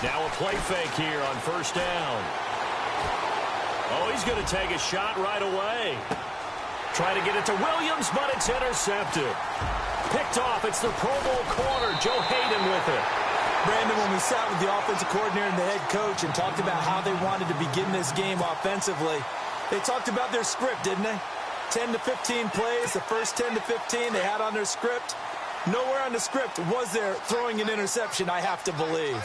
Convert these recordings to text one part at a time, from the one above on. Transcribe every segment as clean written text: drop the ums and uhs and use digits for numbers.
Now a play fake here on first down. Oh, he's going to take a shot right away. Try to get it to Williams, but it's intercepted. Picked off. It's the Pro Bowl corner, Joe Hayden, with it. Brandon, when we sat with the offensive coordinator and the head coach and talked about how they wanted to begin this game offensively, they talked about their script, didn't they? 10 to 15 plays, the first 10 to 15 they had on their script. Nowhere on the script was there throwing an interception, I have to believe.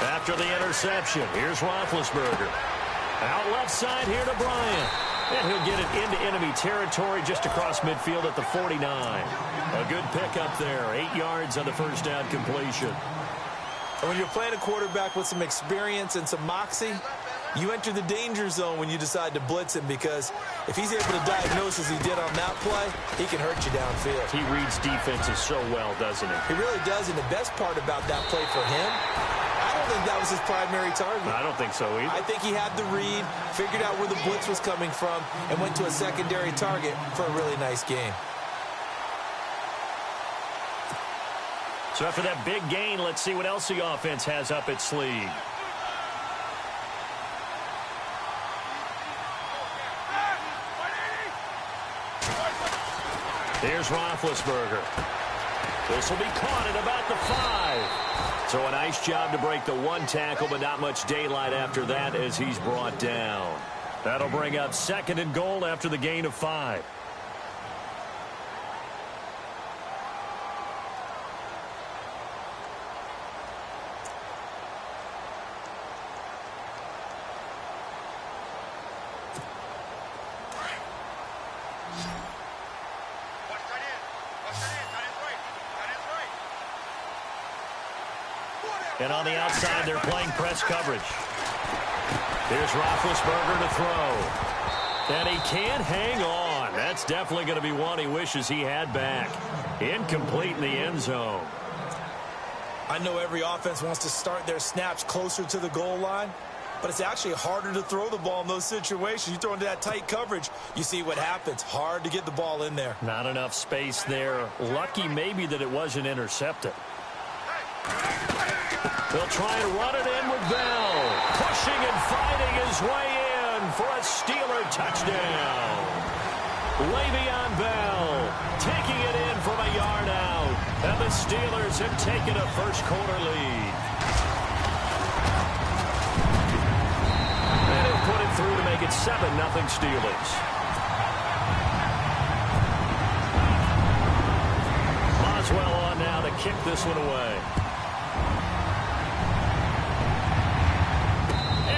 After the interception, here's Roethlisberger. Out left side here to Bryant. And he'll get it into enemy territory just across midfield at the 49. A good pickup there. 8 yards on the first down completion. And when you're playing a quarterback with some experience and some moxie, you enter the danger zone when you decide to blitz him, because if he's able to diagnose as he did on that play, he can hurt you downfield. He reads defenses so well, doesn't he? He really does, and the best part about that play for him, I don't think that was his primary target. I don't think so either. I think he had the read, figured out where the blitz was coming from, and went to a secondary target for a really nice game. So after that big gain, let's see what else the offense has up its sleeve. Here's Roethlisberger. This will be caught at about the 5. So a nice job to break the 1 tackle, but not much daylight after that as he's brought down. That'll bring up 2nd and goal after the gain of 5. And on the outside, they're playing press coverage. Here's Roethlisberger to throw. And he can't hang on. That's definitely going to be one he wishes he had back. Incomplete in the end zone. I know every offense wants to start their snaps closer to the goal line, but it's actually harder to throw the ball in those situations. You throw into that tight coverage, you see what happens. Hard to get the ball in there. Not enough space there. Lucky maybe that it wasn't intercepted. They'll try and run it in with Bell. Pushing and fighting his way in for a Steeler touchdown. Le'Veon Bell taking it in from a yard out. And the Steelers have taken a first-quarter lead. And he'll put it through to make it 7-0 Steelers. Boswell on now to kick this one away.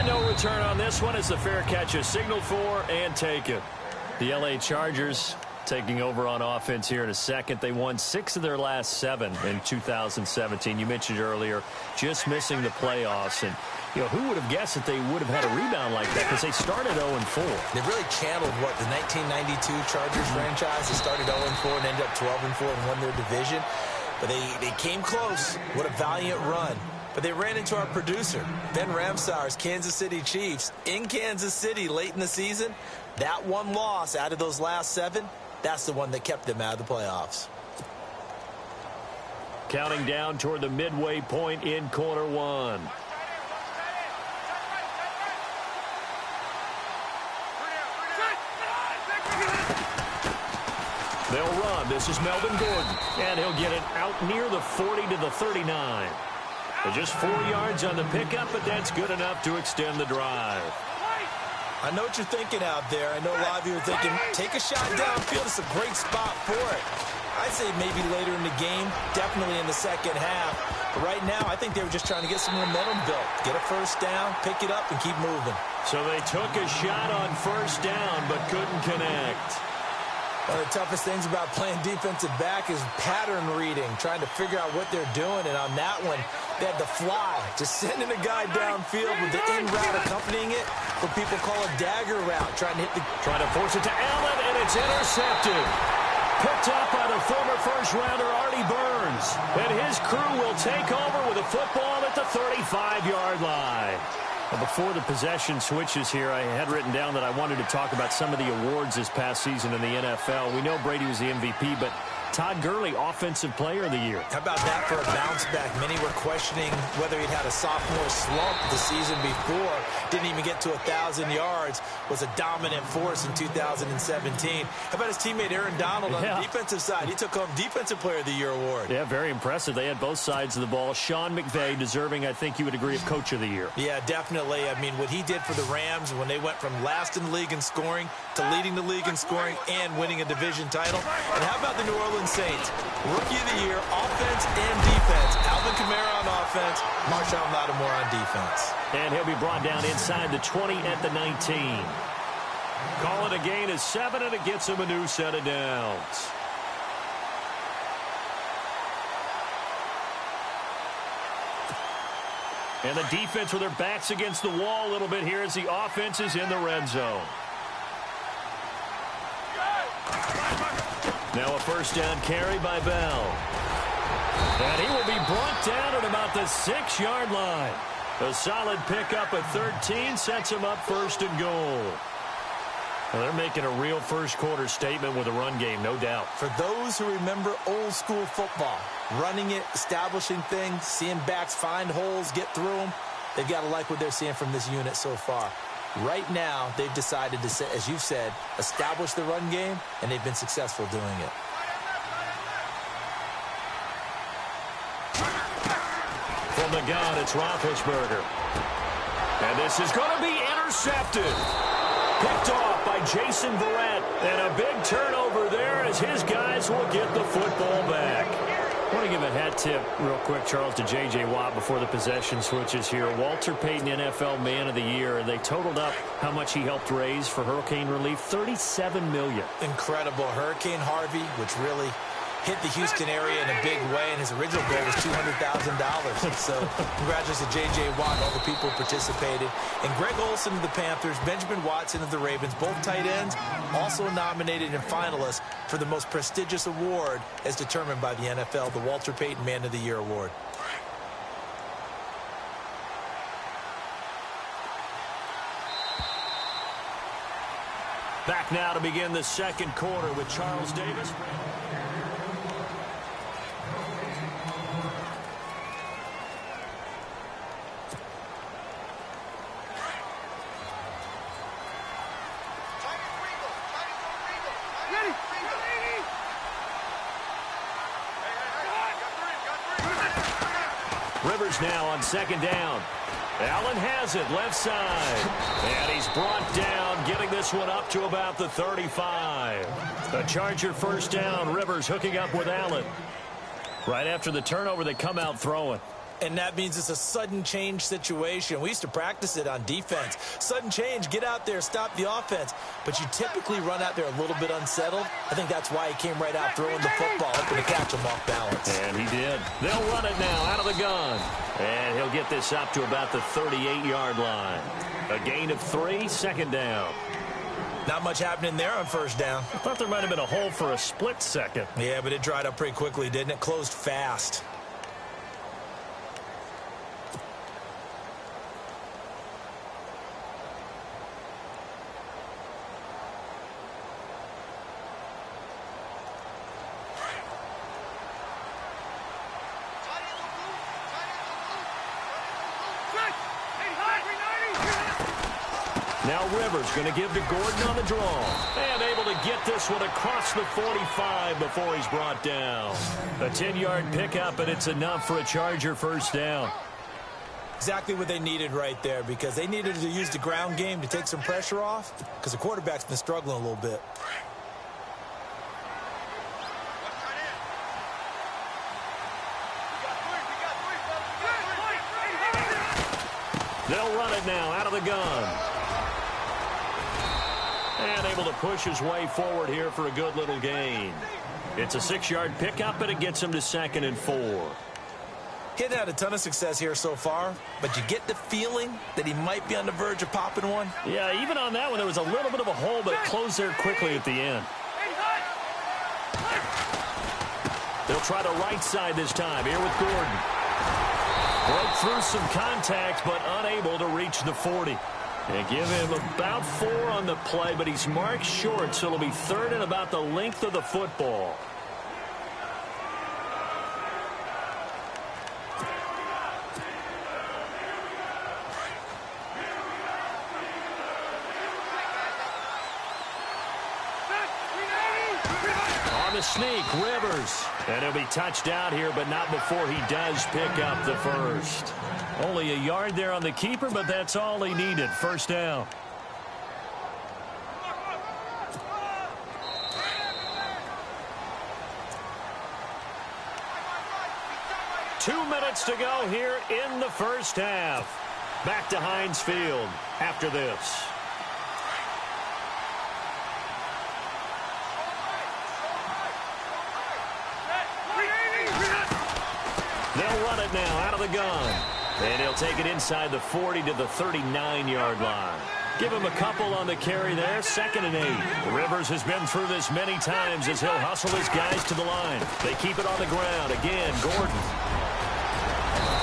No return on this one as the fair catch is signaled for and taken. The LA Chargers taking over on offense here in a second. They won 6 of their last 7 in 2017. You mentioned earlier just missing the playoffs. And, you know, who would have guessed that they would have had a rebound like that, because they started 0-4. They really channeled what the 1992 Chargers franchise. They started 0-4 and ended up 12-4 and won their division. But they came close. What a valiant run. But they ran into our producer, Ben Ramsauer's Kansas City Chiefs, in Kansas City late in the season. That one loss out of those last 7, that's the one that kept them out of the playoffs. Counting down toward the midway point in quarter 1. They'll run. This is Melvin Gordon. And he'll get it out near the 40 to the 39. Just 4 yards on the pickup, but that's good enough to extend the drive. I know what you're thinking out there. I know a lot of you are thinking, take a shot downfield. It's a great spot for it. I'd say maybe later in the game, definitely in the second half. But right now, I think they were just trying to get some momentum built. Get a first down, pick it up, and keep moving. So they took a shot on first down, but couldn't connect. One of the toughest things about playing defensive back is pattern reading, trying to figure out what they're doing. And on that one, they had the fly, just sending a guy downfield with the in route accompanying it, what people call a dagger route, trying to force it to Allen, and it's intercepted. Picked up by the former first-rounder Artie Burns. And his crew will take over with a football at the 35-yard line. Well, before the possession switches here, I had written down that I wanted to talk about some of the awards this past season in the NFL. We know Brady was the MVP, but Todd Gurley, Offensive Player of the Year. How about that for a bounce back? Many were questioning whether he'd had a sophomore slump the season before. Didn't even get to 1,000 yards. Was a dominant force in 2017. How about his teammate Aaron Donald on the defensive side? He took home Defensive Player of the Year award. Yeah, very impressive. They had both sides of the ball. Sean McVay deserving, I think you would agree, of Coach of the Year. Yeah, definitely. I mean, what he did for the Rams when they went from last in the league in scoring to leading the league in scoring and winning a division title. And how about the New Orleans Saints? Rookie of the Year, offense and defense. Alvin Kamara on offense, Marshawn Lattimore on defense. And he'll be brought down inside the 20 at the 19. Call it a gain of 7, and it gets him a new set of downs. And the defense with their backs against the wall a little bit here as the offense is in the red zone. Now a first down carry by Bell. And he will be brought down at about the 6-yard line. A solid pickup at 13 sets him up first and goal. Well, they're making a real first-quarter statement with a run game, no doubt. For those who remember old-school football, running it, establishing things, seeing backs find holes, get through them, they've got to like what they're seeing from this unit so far. Right now, they've decided to, as you've said, establish the run game, and they've been successful doing it. From the gun, it's Roethlisberger. And this is going to be intercepted. Picked off by Jason Verrett. And a big turnover there as his guys will get the football back. I want to give a hat tip real quick, Charles, to J.J. Watt before the possession switches here. Walter Payton, NFL Man of the Year, and they totaled up how much he helped raise for hurricane relief, $37 million. Incredible. Hurricane Harvey, which really hit the Houston area in a big way, and his original goal was $200,000. So congratulations to J.J. Watt and all the people who participated. And Greg Olsen of the Panthers, Benjamin Watson of the Ravens, both tight ends, also nominated and finalists for the most prestigious award as determined by the NFL, the Walter Payton Man of the Year Award. Back now to begin the second quarter with Charles Davis. Rivers now on second down. Allen has it, left side. And he's brought down, getting this one up to about the 35. The Charger first down. Rivers hooking up with Allen. Right after the turnover, they come out throwing. And that means it's a sudden change situation. We used to practice it on defense. Sudden change, get out there, stop the offense. But you typically run out there a little bit unsettled. I think that's why he came right out throwing the football, hoping to catch him off balance. And he did. They'll run it now out of the gun. And he'll get this up to about the 38-yard line. A gain of 3, second down. Not much happening there on first down. I thought there might have been a hole for a split second. Yeah, but it dried up pretty quickly, didn't it? Closed fast. Now Rivers going to give to Gordon on the draw. And able to get this one across the 45 before he's brought down. A 10-yard pickup, and it's enough for a Charger first down. Exactly what they needed right there, because they needed to use the ground game to take some pressure off, because the quarterback's been struggling a little bit. They'll run it now out of the gun. And able to push his way forward here for a good little gain. It's a 6-yard pickup, and it gets him to 2nd and 4. He hadn't had a ton of success here so far, but you get the feeling that he might be on the verge of popping one. Yeah, even on that one, there was a little bit of a hole, but it closed there quickly at the end. They'll try the right side this time here with Gordon. Broke through some contact, but unable to reach the 40. And give him about 4 on the play, but he's marked short, so it'll be 3rd and about the length of the football. the sneak, Rivers. And he'll be touched out here, but not before he does pick up the first. Only a yard there on the keeper, but that's all he needed. First down. Two minutes to go here in the first half. Back to Heinz Field after this. They'll run it now out of the gun. And he'll take it inside the 40 to the 39-yard line. Give him a couple on the carry there. 2nd and 8. Rivers has been through this many times as he'll hustle his guys to the line. They keep it on the ground. Again, Gordon.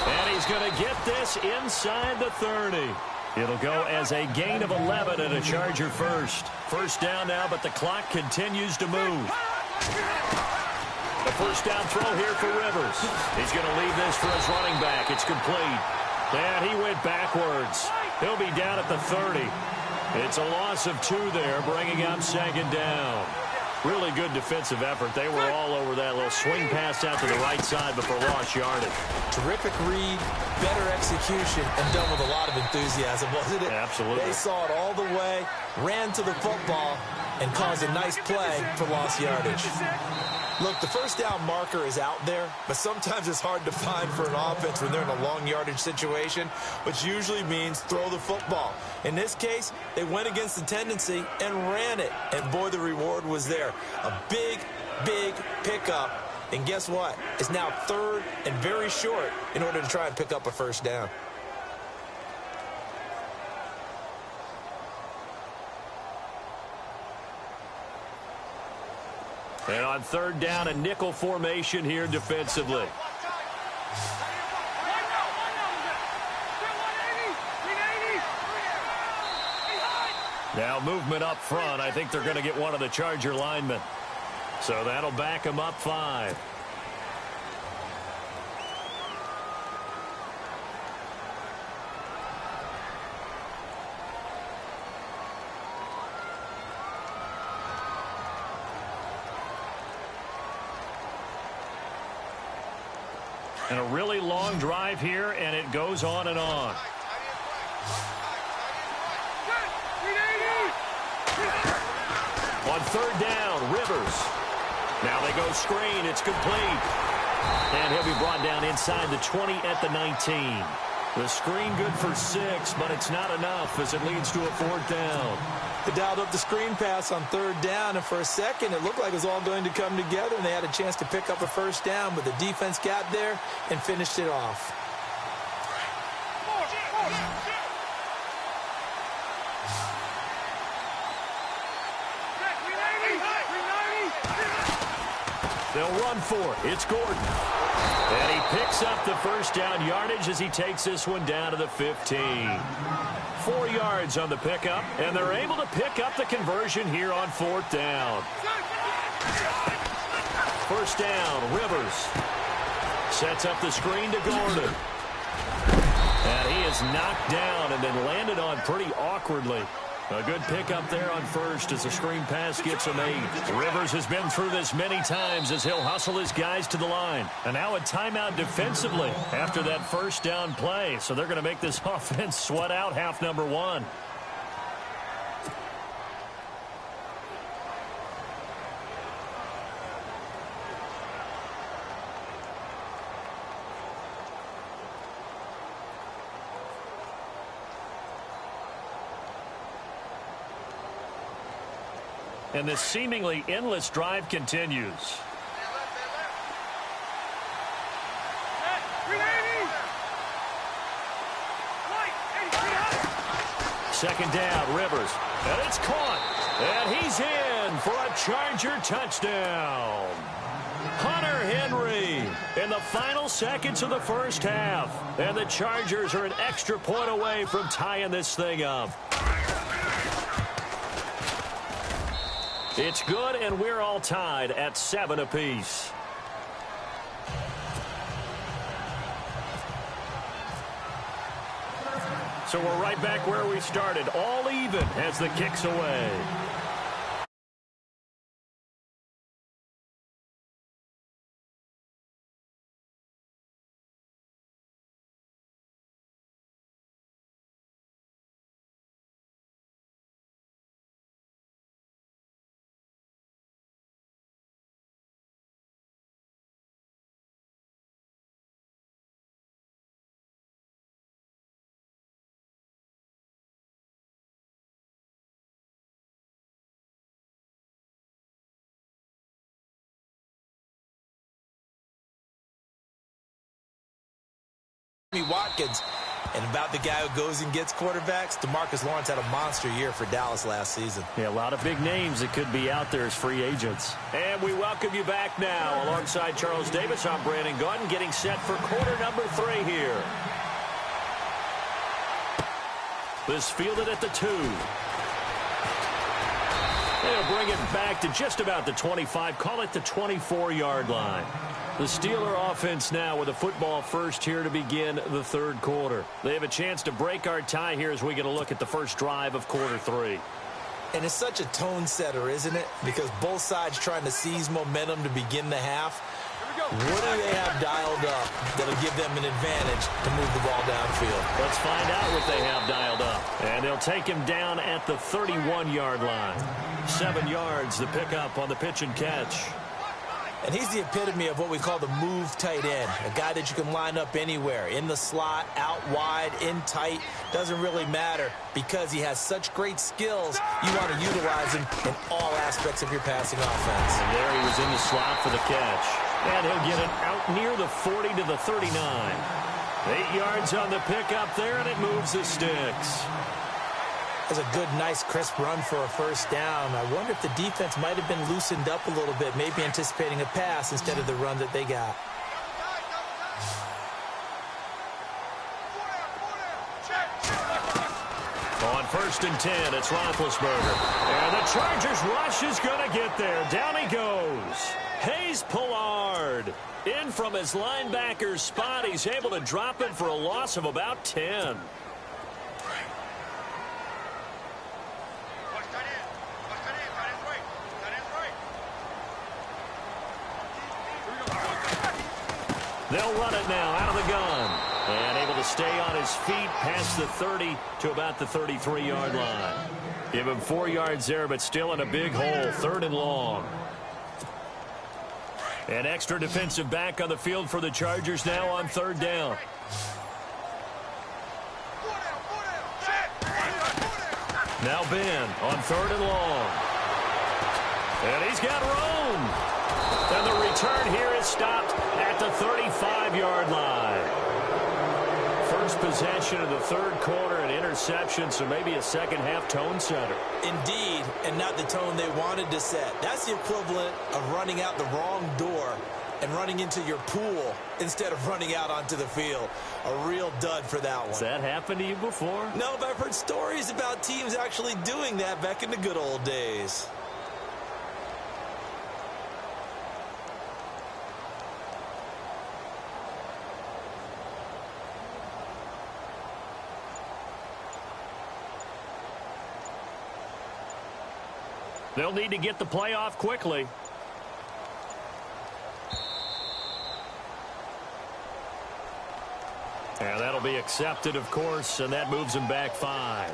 And he's going to get this inside the 30. It'll go as a gain of 11 and a Charger first. First down now, but the clock continues to move. The first down throw here for Rivers. He's going to leave this for his running back. It's complete. And he went backwards. He'll be down at the 30. It's a loss of 2 there, bringing up 2nd down. Really good defensive effort. They were all over that little swing pass out to the right side before lost yardage. Terrific read, better execution, and done with a lot of enthusiasm, wasn't it? Absolutely. They saw it all the way, ran to the football, and caused a nice play for lost yardage. Look, the first down marker is out there, but sometimes it's hard to find for an offense when they're in a long yardage situation, which usually means throw the football. In this case, they went against the tendency and ran it, and boy, the reward was there. A big, big pickup, and guess what? It's now 3rd and very short in order to try and pick up a first down. And on 3rd down, a nickel formation here defensively. Now movement up front. I think they're going to get one of the Charger linemen. So that'll back them up 5. And a really long drive here, and it goes on and on. On 3rd down, Rivers. Now they go screen. It's complete. And he'll be brought down inside the 20 at the 19. The screen good for 6, but it's not enough as it leads to a 4th down. They dialed up the screen pass on 3rd down, and for a second, it looked like it was all going to come together, and they had a chance to pick up a first down, but the defense got there and finished it off. They'll run for it. It's Gordon. And he picks up the first down yardage as he takes this one down to the 15. 4 yards on the pickup, and they're able to pick up the conversion here on 4th down. First down, Rivers. Sets up the screen to Gordon. And he is knocked down and then landed on pretty awkwardly. A good pickup there on first as the screen pass gets him 8. Rivers has been through this many times as he'll hustle his guys to the line. And now a timeout defensively after that first down play. So they're going to make this offense sweat out half number 1. And this seemingly endless drive continues. Second down, Rivers. And it's caught. And he's in for a Charger touchdown. Hunter Henry in the final seconds of the first half. And the Chargers are an extra point away from tying this thing up. It's good, and we're all tied at 7 apiece. So we're right back where we started, all even as the kick's away. Watkins. And about the guy who goes and gets quarterbacks, DeMarcus Lawrence had a monster year for Dallas last season. Yeah, a lot of big names that could be out there as free agents. And we welcome you back now. Alongside Charles Davis, I'm Brandon Gaudin, getting set for quarter number 3 here. This fielded at the 2. They'll bring it back to just about the 25, call it the 24-yard line. The Steeler offense now with a football first here to begin the third quarter. They have a chance to break our tie here as we get a look at the first drive of quarter 3. And it's such a tone setter, isn't it? Because both sides trying to seize momentum to begin the half. What do they have dialed up that'll give them an advantage to move the ball downfield? Let's find out what they have dialed up. And they'll take him down at the 31-yard line. 7 yards the pickup on the pitch and catch. And he's the epitome of what we call the move tight end, a guy that you can line up anywhere, in the slot, out wide, in tight, doesn't really matter because he has such great skills. You want to utilize him in all aspects of your passing offense. And there he was in the slot for the catch. And he'll get it out near the 40 to the 39. 8 yards on the pickup there, and it moves the sticks. That's a good, nice, crisp run for a first down. I wonder if the defense might have been loosened up a little bit, maybe anticipating a pass instead of the run that they got. On 1st and 10, it's Roethlisberger. And the Chargers rush is going to get there. Down he goes. Hayes Pollard in from his linebacker spot. He's able to drop it for a loss of about 10. They'll run it now out of the gun. And able to stay on his feet past the 30 to about the 33-yard line. Give him 4 yards there, but still in a big hole. 3rd and long. An extra defensive back on the field for the Chargers now on 3rd down. Now Ben on 3rd and long. And he's got room. And the return here is stopped at the 35-yard line. First possession of the third quarter, an interception, so maybe a second-half tone setter. Indeed, and not the tone they wanted to set. That's the equivalent of running out the wrong door and running into your pool instead of running out onto the field. A real dud for that one. Has that happened to you before? No, but I've heard stories about teams actually doing that back in the good old days. They'll need to get the play off quickly. And that'll be accepted, of course, and that moves him back 5.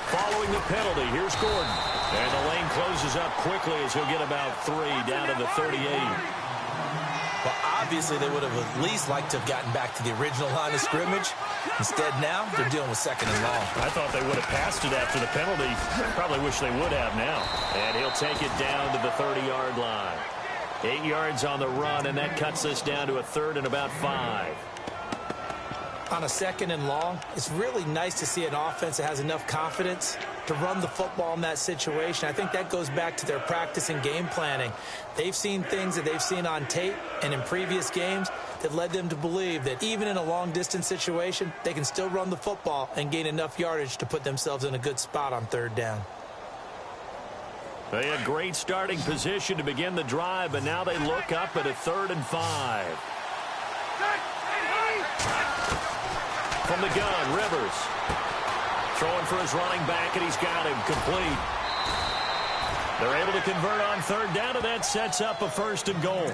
Following the penalty, here's Gordon. And the lane closes up quickly as he'll get about 3 down to the 38. Well, obviously they would have at least liked to have gotten back to the original line of scrimmage. Instead now, they're dealing with 2nd and long. I thought they would have passed it after the penalty. Probably wish they would have now. And he'll take it down to the 30-yard line. 8 yards on the run, and that cuts us down to a 3rd and about 5. On a 2nd and long, it's really nice to see an offense that has enough confidence to run the football in that situation. I think that goes back to their practice and game planning. They've seen things that they've seen on tape and in previous games that led them to believe that even in a long-distance situation, they can still run the football and gain enough yardage to put themselves in a good spot on 3rd down. They had great starting position to begin the drive, but now they look up at a 3rd and 5. From the gun, Rivers. Throwing for his running back, and he's got him complete. They're able to convert on 3rd down, and that sets up a 1st and goal.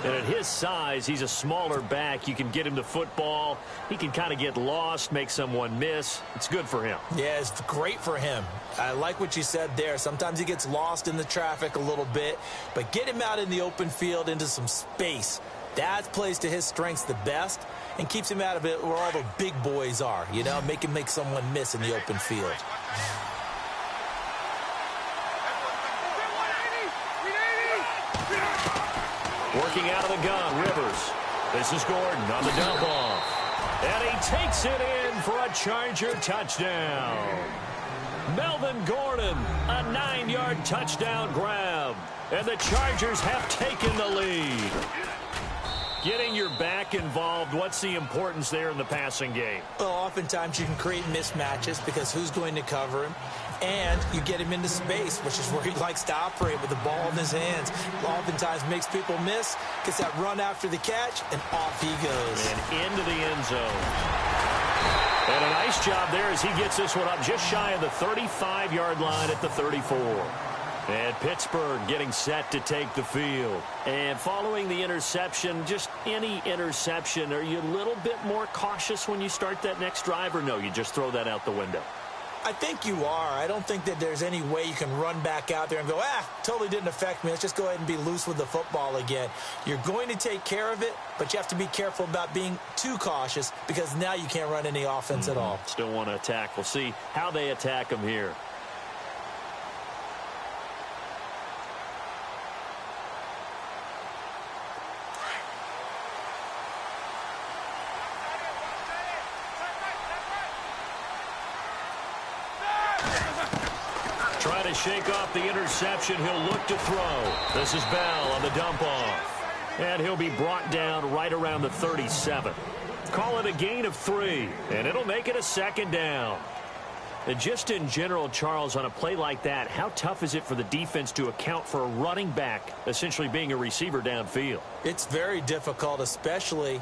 And at his size, he's a smaller back. You can get him the football. He can kind of get lost, make someone miss. It's good for him. Yeah, it's great for him. I like what you said there. Sometimes he gets lost in the traffic a little bit, but get him out in the open field into some space. That plays to his strengths the best and keeps him out of it where all the big boys are, you know, make someone miss in the open field. Working out of the gun, Rivers. This is Gordon on the dump off. And he takes it in for a Charger touchdown. Melvin Gordon, a 9-yard touchdown grab. And the Chargers have taken the lead. Getting your back involved, what's the importance there in the passing game? Well, oftentimes you can create mismatches because who's going to cover him? And you get him into space, which is where he likes to operate with the ball in his hands. Oftentimes makes people miss, gets that run after the catch, and off he goes. And into the end zone. And a nice job there as he gets this one up just shy of the 35-yard line at the 34. And Pittsburgh getting set to take the field. And following the interception, just any interception, are you a little bit more cautious when you start that next drive, or no, you just throw that out the window? I think you are. I don't think that there's any way you can run back out there and go, totally didn't affect me. Let's just go ahead and be loose with the football again. You're going to take care of it, but you have to be careful about being too cautious because now you can't run any offense at all. Still want to attack. We'll see how they attack them here. Try to shake off the interception. He'll look to throw. This is Bell on the dump off. And he'll be brought down right around the 37. Call it a gain of 3, and it'll make it a second down. And just in general, Charles, on a play like that, how tough is it for the defense to account for a running back essentially being a receiver downfield? It's very difficult, especially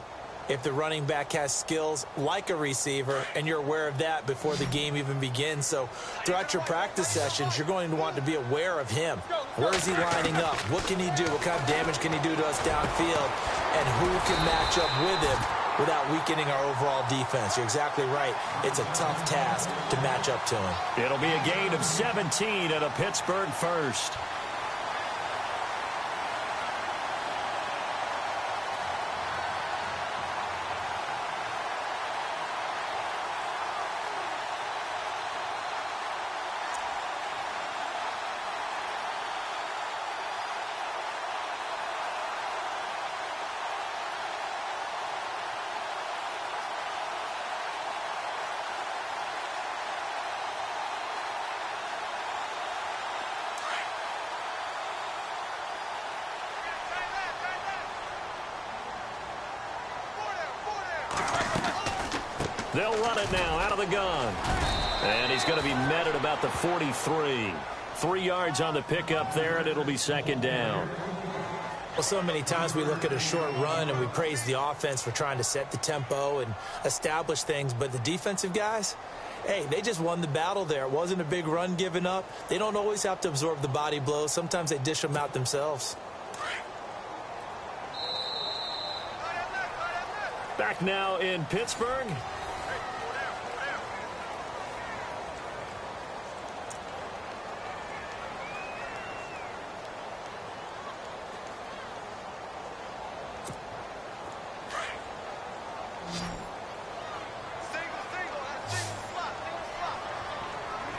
if the running back has skills like a receiver, and you're aware of that before the game even begins. So throughout your practice sessions, you're going to want to be aware of him. Where is he lining up? What can he do? What kind of damage can he do to us downfield? And who can match up with him without weakening our overall defense? You're exactly right. It's a tough task to match up to him. It'll be a gain of 17 at a Pittsburgh first. They'll run it now out of the gun. And he's going to be met at about the 43. 3 yards on the pickup there, and it'll be second down. Well, so many times we look at a short run and we praise the offense for trying to set the tempo and establish things. But the defensive guys, hey, they just won the battle there. It wasn't a big run given up. They don't always have to absorb the body blows. Sometimes they dish them out themselves. Back now in Pittsburgh.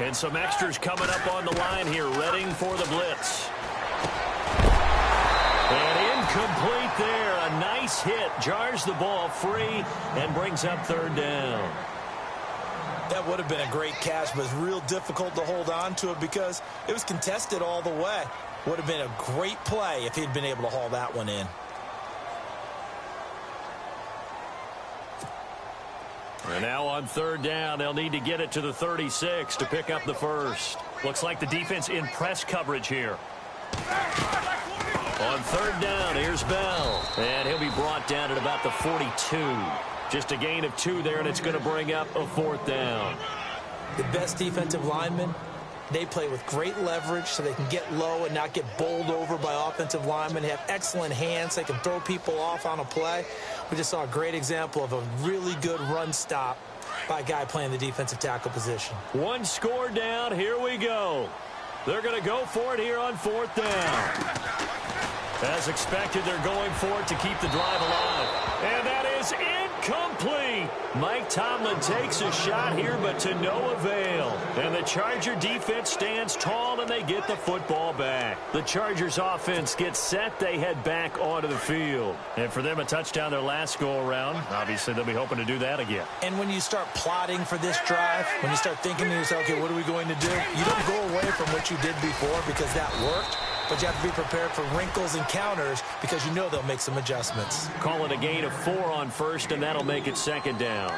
And some extras coming up on the line here, readying for the blitz. And incomplete there. A nice hit. Jars the ball free and brings up third down. That would have been a great catch, but it's real difficult to hold on to it because it was contested all the way. Would have been a great play if he'd been able to haul that one in. And now on third down, they'll need to get it to the 36 to pick up the first. Looks like the defense in press coverage here. On third down, here's Bell. And he'll be brought down at about the 42. Just a gain of 2 there, and it's going to bring up a fourth down. The best defensive linemen, they play with great leverage so they can get low and not get bowled over by offensive linemen. They have excellent hands. They can throw people off on a play. We just saw a great example of a really good run stop by a guy playing the defensive tackle position. One score down. Here we go. They're going to go for it here on fourth down. As expected, they're going for it to keep the drive alive. And that is incomplete. Mike Tomlin takes a shot here, but to no avail. And the Charger defense stands tall, and they get the football back. The Chargers offense gets set. They head back onto the field. And for them, a touchdown their last go-around. Obviously, they'll be hoping to do that again. And when you start plotting for this drive, when you start thinking to yourself, okay, what are we going to do? You don't go away from what you did before because that worked. But you have to be prepared for wrinkles and counters because you know they'll make some adjustments. Call it a gain of 4 on first, and that'll make it second down.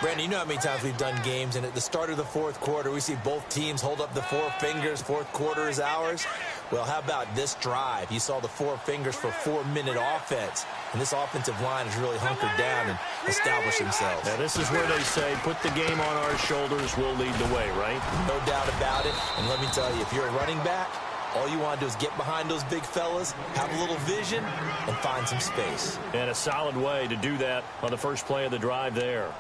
Brandon, you know how many times we've done games, and at the start of the fourth quarter, we see both teams hold up the 4 fingers, fourth quarter is ours. Well, how about this drive? You saw the 4 fingers for 4-minute offense, and this offensive line has really hunkered down and established themselves. Now, this is where they say, put the game on our shoulders, we'll lead the way, right? No doubt about it, and let me tell you, if you're a running back, all you want to do is get behind those big fellas, have a little vision, and find some space. And a solid way to do that on the first play of the drive there.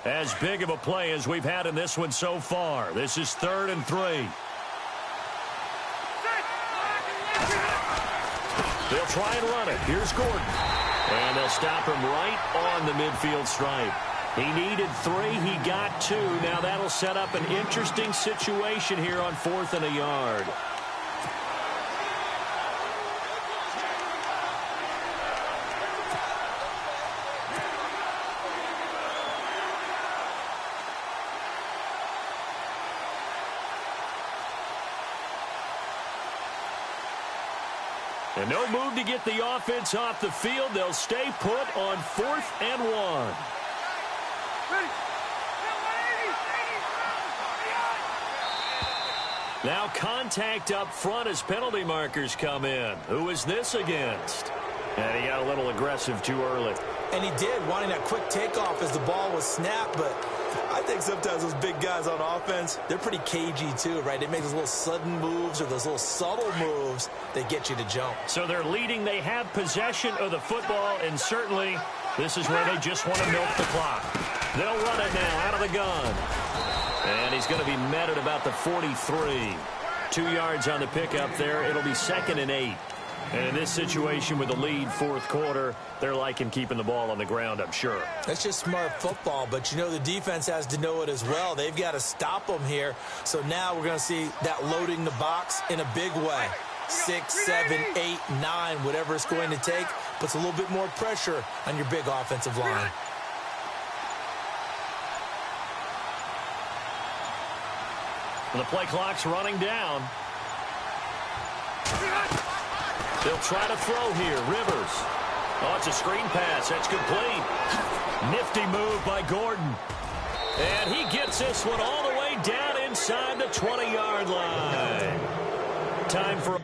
As big of a play as we've had in this one so far. This is 3rd and 3. They'll try and run it. Here's Gordon. And they'll stop him right on the midfield stripe. He needed 3. He got 2. Now that'll set up an interesting situation here on 4th and a yard. And no move to get the offense off the field. They'll stay put on 4th and 1. Now contact up front as penalty markers come in. Who is this against? And he got a little aggressive too early. And he did, wanting that quick takeoff as the ball was snapped, but I think sometimes those big guys on offense, they're pretty cagey too, right? They make those little sudden moves or those little subtle moves that get you to jump. So they're leading. They have possession of the football, and certainly this is where they just want to milk the clock. They'll run it now out of the gun. And he's going to be met at about the 43. 2 yards on the pickup there. It'll be 2nd and 8. And in this situation with the lead, 4th quarter, they're liking keeping the ball on the ground, I'm sure. That's just smart football, but you know the defense has to know it as well. They've got to stop them here. So now we're going to see that loading the box in a big way. 6, 7, 8, 9, whatever it's going to take, puts a little bit more pressure on your big offensive line. And the play clock's running down. They'll try to throw here. Rivers. Oh, it's a screen pass. That's complete. Nifty move by Gordon. And he gets this one all the way down inside the 20-yard line. Time for